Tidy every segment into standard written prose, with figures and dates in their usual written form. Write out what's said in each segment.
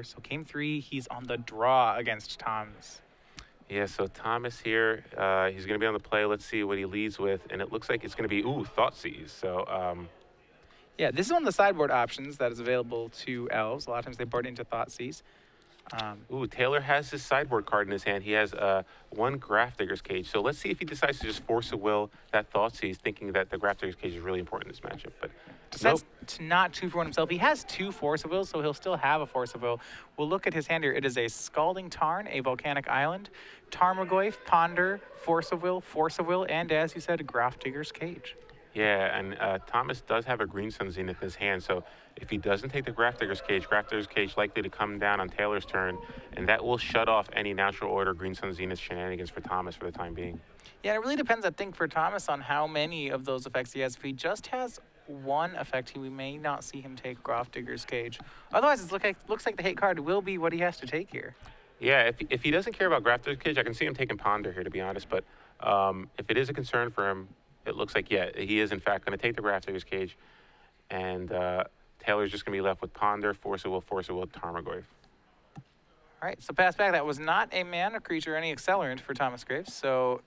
So game 3, he's on the draw against Thomas. Yeah, so Thomas here, he's going to be on the play. Let's see what he leads with. And it looks like it's going to be, Thoughtseize. So, yeah, this is one of the sideboard options that is available to Elves. A lot of times they board into Thoughtseize. Taylor has his sideboard card in his hand. He has one Grafdigger's Cage. So let's see if he decides to just force a will that Thoughtseize, thinking that the Grafdigger's Cage is really important in this matchup. But decides to not 2-for-1 himself. He has 2 Force of Will, so he'll still have a Force of Will. We'll look at his hand here. It is a Scalding Tarn, a Volcanic Island, Tarmogoyf, Ponder, Force of Will, and as you said, a Grafdigger's Cage. Yeah, and Thomas does have a Green Sun Zenith in his hand, so if he doesn't take the Grafdigger's Cage likely to come down on Taylor's turn, and that will shut off any natural order Green Sun Zenith shenanigans for Thomas for the time being. Yeah, it really depends, I think, for Thomas on how many of those effects he has. If he just has one effect, we may not see him take Grafdigger's Cage. Otherwise, it looks like the hate card will be what he has to take here. Yeah, if he doesn't care about Grafdigger's Cage, I can see him taking Ponder here, to be honest, but if it is a concern for him, it looks like, yeah, he is, in fact, going to take the Grafdigger's Cage, and Taylor's just going to be left with Ponder, Force of Will, Tarmogoyf. All right, so pass back. That was not a mana creature, any accelerant for Thomas Graves. So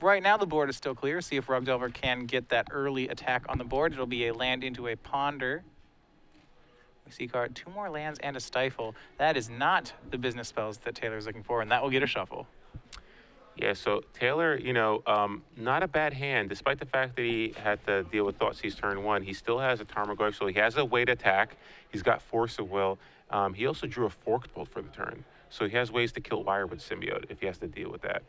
right now the board is still clear. See if Rug Delver can get that early attack on the board. It'll be a land into a Ponder. We see card 2 more lands and a Stifle. That is not the business spells that Taylor's looking for, and that will get a shuffle. Yeah, so Taylor, not a bad hand. Despite the fact that he had to deal with Thoughtseize turn 1, he still has a Tarmogoyf, so he has a way to attack. He's got Force of Will. He also drew a Forked Bolt for the turn, so he has ways to kill Wirewood Symbiote if he has to deal with that.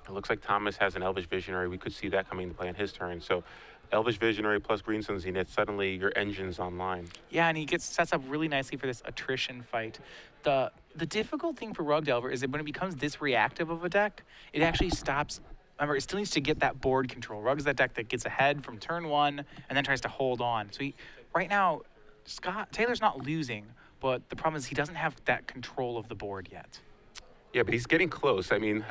It looks like Thomas has an Elvish Visionary. We could see that coming into play on his turn. So Elvish Visionary plus Green Sun Zenith, suddenly your engine's online. Yeah, and he sets up really nicely for this attrition fight. The difficult thing for Rug Delver is that when it becomes this reactive of a deck, it actually stops. Remember, it still needs to get that board control. Rug is that deck that gets ahead from turn 1 and then tries to hold on. So right now, Taylor's not losing, but the problem is he doesn't have that control of the board yet. Yeah, but he's getting close. I mean,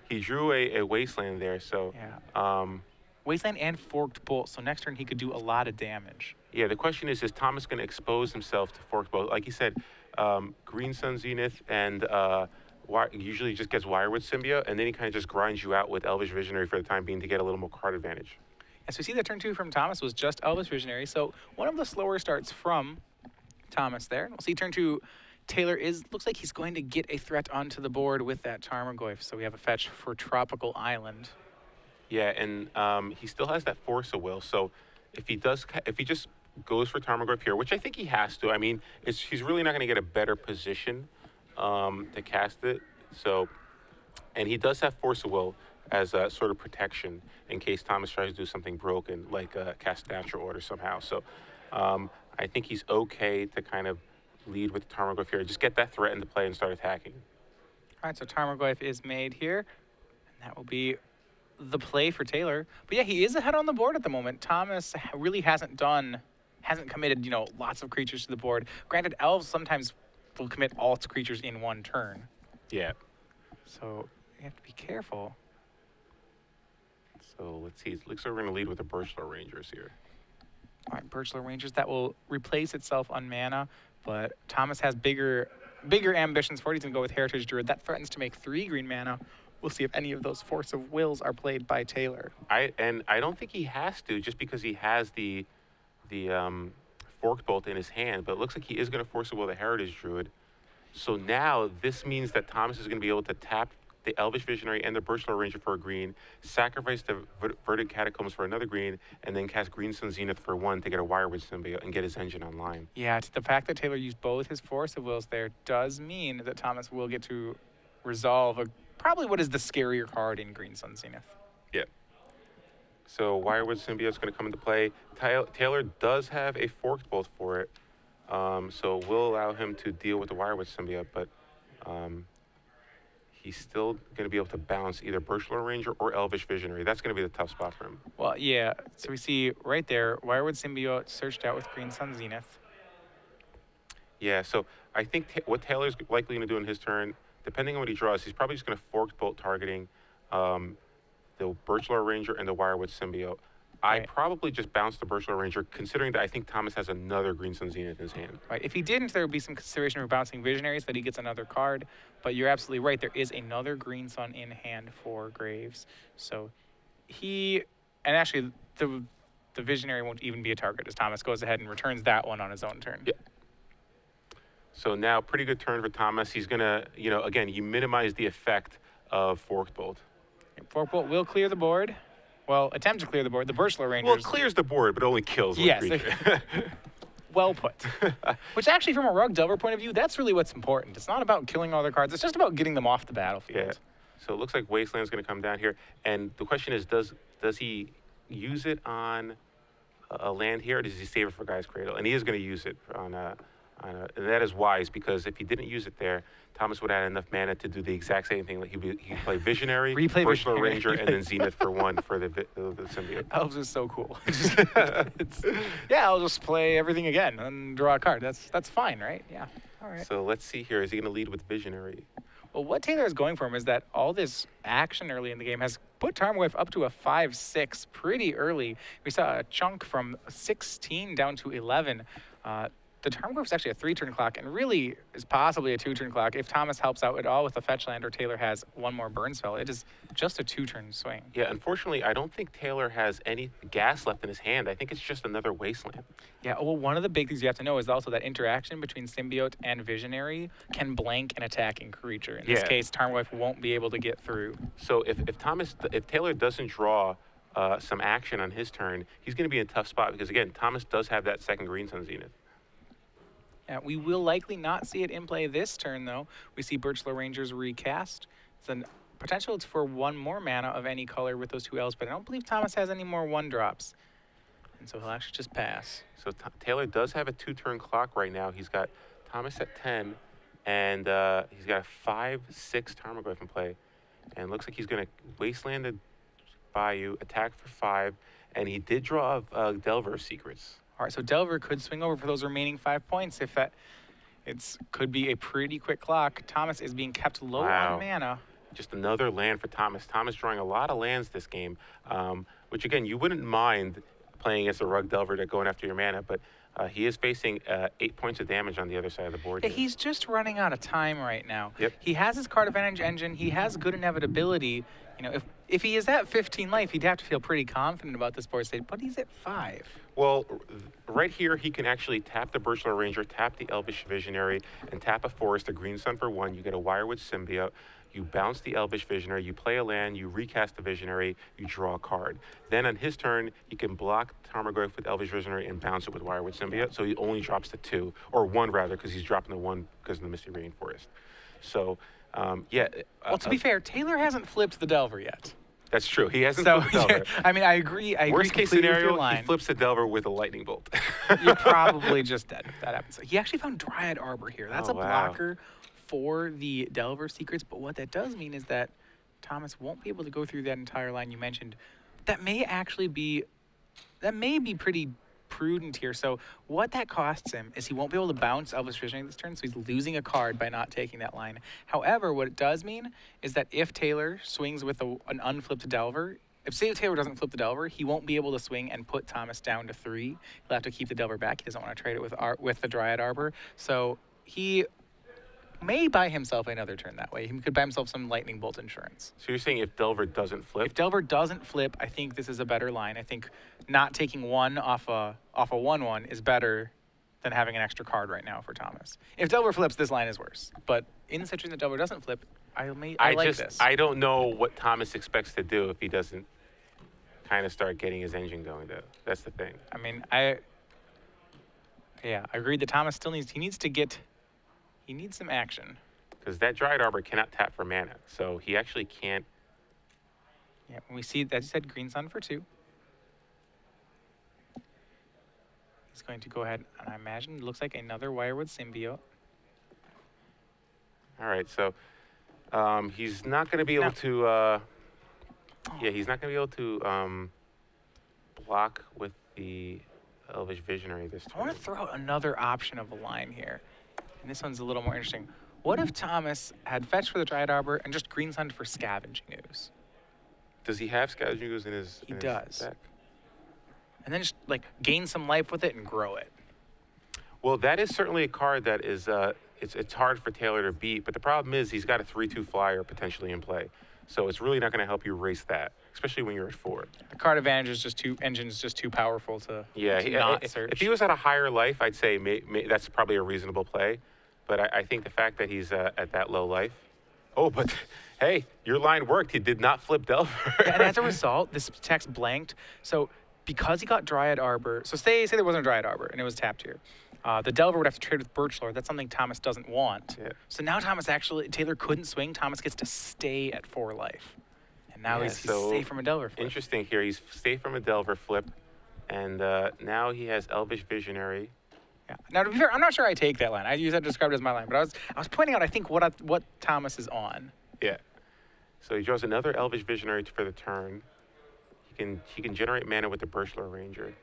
he drew a Wasteland there, so... Yeah. Wasteland and Forked Bolt, so next turn he could do a lot of damage. Yeah, the question is Thomas going to expose himself to Forked Bolt? Like he said, Green Sun Zenith and usually just gets Wirewood Symbiote, and then he kind of just grinds you out with Elvish Visionary for the time being to get a little more card advantage. And so we see that turn 2 from Thomas was just Elvish Visionary, so one of the slower starts from Thomas there. We'll see turn 2, Taylor looks like he's going to get a threat onto the board with that Tarmogoyf, so we have a fetch for Tropical Island. Yeah, and he still has that Force of Will, so if he just goes for Tarmogoyf here, which I think he has to, I mean, he's really not going to get a better position to cast it, so, and he does have Force of Will as a sort of protection in case Thomas tries to do something broken, like cast Natural Order somehow, so I think he's okay to kind of lead with Tarmogoyf here, just get that threat into play and start attacking. All right, so Tarmogoyf is made here, and that will be the play for Taylor. But yeah, he is ahead on the board at the moment. Thomas really hasn't committed, lots of creatures to the board. Granted, Elves sometimes will commit all its creatures in one turn. Yeah. So you have to be careful. So let's see. It looks like we're going to lead with the Birchlaw Rangers here. All right, Birchlaw Rangers, that will replace itself on mana, but Thomas has bigger ambitions for it. He's going to go with Heritage Druid. That threatens to make 3 green mana. We'll see if any of those Force of Wills are played by Taylor. I don't think he has to, just because he has the Forked Bolt in his hand, but it looks like he is going to Force of Will the Heritage Druid. So now this means that Thomas is going to be able to tap the Elvish Visionary and the Birchlaw Ranger for a green, sacrifice the Verdant Catacombs for another green, and then cast Green Sun Zenith for 1 to get a Wirewood Symbiote and get his engine online. Yeah, the fact that Taylor used both his Force of Wills there does mean that Thomas will get to resolve probably what is the scarier card in Green Sun Zenith. Yeah. So Wirewood Symbiote is going to come into play. Taylor does have a Forked Bolt for it, so we'll allow him to deal with the Wirewood Symbiote, but he's still going to be able to bounce either Birchlaw Ranger or Elvish Visionary. That's going to be the tough spot for him. Well, yeah. So we see right there, Wirewood Symbiote searched out with Green Sun Zenith. Yeah, so I think what Taylor's likely going to do in his turn, depending on what he draws, he's probably just going to Forked Bolt targeting the Birchlaw Ranger and the Wirewood Symbiote. I Right. probably just bounce the Bursar Ranger, considering that I think Thomas has another Green Sun Zenith in his hand. Right. If he didn't, there would be some consideration for bouncing Visionaries that he gets another card. But you're absolutely right. There is another Green Sun in hand for Graves. So he, and actually the Visionary won't even be a target as Thomas goes ahead and returns that one on his own turn. Yeah. So now, pretty good turn for Thomas. He's gonna, again, you minimize the effect of Forked Bolt. Fork Bolt will clear the board. Well, attempt to clear the board. The Bursar Rangers. Well, it clears the board, but only kills one Yes. creature. Well put. Which actually, from a Rug Delver point of view, that's really what's important. It's not about killing all their cards. It's just about getting them off the battlefield. Yeah. So it looks like Wasteland's going to come down here. And the question is, does he use it on a land here, or does he save it for Guy's Cradle? And he is going to use it on and that is wise, because if he didn't use it there, Thomas would have enough mana to do the exact same thing. Like he'd play Visionary, Replay Bursar Visionary. Ranger, and then Zenith for one for the symbiote. Elves is so cool. Yeah, I'll just play everything again and draw a card. That's fine, right? Yeah. All right. So let's see here. Is he going to lead with Visionary? Well, what Taylor is going for him is that all this action early in the game has put Tarmogoyf up to a 5-6 pretty early. We saw a chunk from 16 down to 11. The Tarmogoyf is actually a 3-turn clock and really is possibly a 2-turn clock if Thomas helps out at all with the fetch land or Taylor has one more burn spell. It is just a 2-turn swing. Yeah, unfortunately, I don't think Taylor has any gas left in his hand. I think it's just another Wasteland. Yeah, well, one of the big things you have to know is also that interaction between Symbiote and Visionary can blank an attacking creature. In this case, Tarmogoyf won't be able to get through. So if Taylor doesn't draw some action on his turn, he's going to be in a tough spot because, again, Thomas does have that second Green Sun Zenith. We will likely not see it in play this turn, though. We see Birchler Rangers recast. It's a potential it's for one more mana of any color with those 2 elves, but I don't believe Thomas has any more 1-drops. And so he'll actually just pass. So Taylor does have a 2-turn clock right now. He's got Thomas at 10, and he's got a 5-6 Tarmogoyf in play. And it looks like he's going to Wasteland the Bayou, attack for 5, and he did draw Delver Secrets. All right, so Delver could swing over for those remaining 5 points if that. Could be a pretty quick clock. Thomas is being kept low on mana. Just another land for Thomas. Thomas drawing a lot of lands this game, which again you wouldn't mind playing against a Rug Delver to going after your mana, but he is facing 8 points of damage on the other side of the board. Yeah, he's just running out of time right now. Yep. He has his card advantage engine. He has good inevitability. If he is at 15 life, he'd have to feel pretty confident about this board state, but he's at 5. Well, right here, he can actually tap the Birchler Ranger, tap the Elvish Visionary, and tap a Forest, a Green Sun for 1. You get a Wirewood Symbiote. You bounce the Elvish Visionary, you play a land, you recast the Visionary, you draw a card. Then on his turn, he can block Tarmogoyf with Elvish Visionary and bounce it with Wirewood Symbiote, so he only drops to 2, or 1 rather, because he's dropping the 1 because of the Misty Rainforest. So, yeah. Well, to be fair, Taylor hasn't flipped the Delver yet. That's true. He hasn't So, flipped the Delver. I mean, I agree. Worst case completely with your scenario, line. he flips the Delver with a Lightning Bolt. You're probably just dead if that happens. He actually found Dryad Arbor here. That's Oh, a blocker for the Delver Secrets, but what that does mean is that Thomas won't be able to go through that entire line you mentioned. That may be pretty prudent here. So what that costs him is he won't be able to bounce Elvish Visionary this turn, so he's losing a card by not taking that line. However, what it does mean is that if Taylor swings with an unflipped Delver, if Taylor doesn't flip the Delver, he won't be able to swing and put Thomas down to 3. He'll have to keep the Delver back. He doesn't want to trade it with the Dryad Arbor. So he may buy himself another turn that way. He could buy himself some Lightning Bolt insurance. So you're saying if Delver doesn't flip? If Delver doesn't flip, I think this is a better line. I think not taking 1 off a 1/1 is better than having an extra card right now for Thomas. If Delver flips, this line is worse. But in the situation that Delver doesn't flip, I like this. I don't know what Thomas expects to do if he doesn't kind of start getting his engine going, though. That's the thing. I mean, I agreed that Thomas still needs some action. Because that Dryad Arbor cannot tap for mana, so he actually can't. Yeah, we see, as you said, Green Sun for 2. He's going to go ahead, and I imagine it looks like another Wirewood Symbiote. All right, so he's not going to be able to. He's not going to be able to block with the Elvish Visionary this turn. I want to throw out another option of a line here, and this one's a little more interesting. What if Thomas had fetched for the Dryad Arbor and just Green Sun for Scavenging Ooze? Does he have Scavenging Ooze in his He does. deck? and then just like gain some life with it and grow it. Well, that is certainly a card that is it's hard for Taylor to beat, but the problem is he's got a 3/2 flyer potentially in play, so it's really not going to help you race that, especially when you're at 4. The card advantage is just too powerful to not search. If he was at a higher life, I'd say that's probably a reasonable play, but I think the fact that he's at that low life. Oh, but hey, your line worked. He did not flip Delver. Yeah, and as a result, this text blanked. So because he got Dryad Arbor, so say there wasn't a Dryad Arbor and it was tapped here. The Delver would have to trade with Birchlord. That's something Thomas doesn't want. Yeah. So now Taylor couldn't swing. Thomas gets to stay at 4 life. And now he's safe from a Delver flip. Interesting here. He's safe from a Delver flip. And now he has Elvish Visionary. Yeah. Now, to be fair, I'm not sure I take that line. I use that to describe it as my line. But I was pointing out, I think, what Thomas is on. Yeah. So he draws another Elvish Visionary for the turn. He can generate mana with the Birchlord Ranger.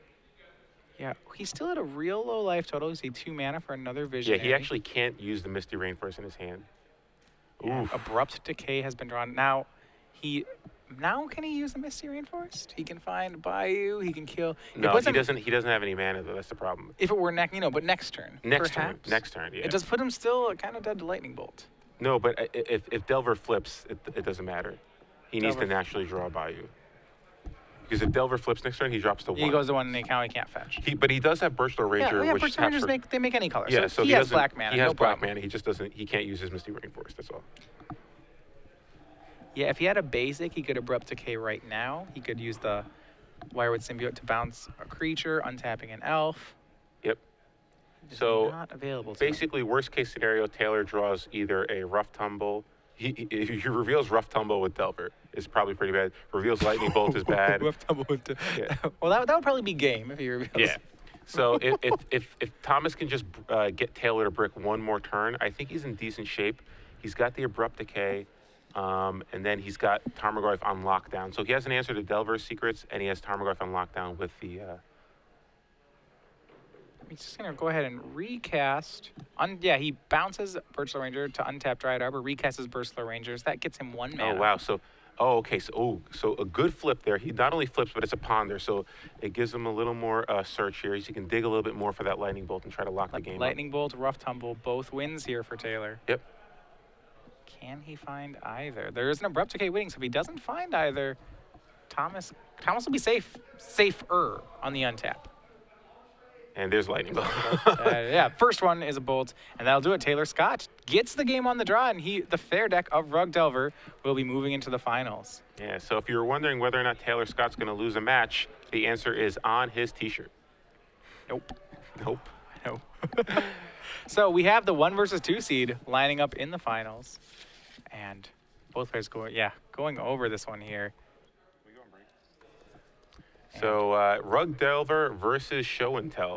Yeah, he's still at a real low life total. He's 2 mana for another Vision. Yeah, he actually can't use the Misty Rainforest in his hand. Yeah, Abrupt Decay has been drawn. Now can he use the Misty Rainforest? He can find Bayou. He can kill. No, he doesn't. He doesn't have any mana though. That's the problem. If it were but next turn. Next perhaps. turn. Yeah. It does put him still kind of dead to Lightning Bolt. No, but if Delver flips, it doesn't matter. He needs to naturally draw Bayou. Because if Delver flips next turn, he drops to 1. He goes to 1 and he can't fetch. But he does have Birchlord Ranger, which Birchlord Rangers make any color. Yeah, so he has black mana. He has black problem. mana. He just doesn't. He can't use his Misty Rainforest. That's all. Yeah, if he had a basic, he could Abrupt Decay right now. He could use the Wirewood Symbiote to bounce a creature, untapping an elf. Yep. It's So not available. basically, worst case scenario, Taylor draws either a Rough Tumble. If he reveals Rough Tumble with Delver, it's probably pretty bad. Reveals Lightning Bolt is bad. Rough Tumble with Yeah. Well, that would probably be game if he reveals. Yeah. So if Thomas can just get Taylor to brick one more turn, I think he's in decent shape. He's got the Abrupt Decay, and then he's got Tarmogoyf on lockdown. So he has an answer to Delver's secrets, and he has Tarmogoyf on lockdown with the. He's just going to go ahead and recast. He bounces Birchlord Ranger to untap Dryad Arbor, recasts his Birchlord Rangers. That gets him 1 mana. Oh, wow. So a good flip there. He not only flips, but it's a ponder. So it gives him a little more search here. So he can dig a little bit more for that Lightning Bolt and try to lock the game Lightning Bolt, Rough Tumble, both wins here for Taylor. Yep. Can he find either? There is an Abrupt Decay waiting, so if he doesn't find either, Thomas will be safer on the untap. And there's Lightning Bolt. Yeah, first one is a bolt, and that'll do it. Taylor Scott gets the game on the draw, and the fair deck of Rug Delver will be moving into the finals. Yeah, so if you were wondering whether or not Taylor Scott's going to lose a match, the answer is on his T-shirt. Nope. Nope. No. So we have the 1 versus 2 seed lining up in the finals, and both players going over this one here. So Rug Delver versus Show and Tell.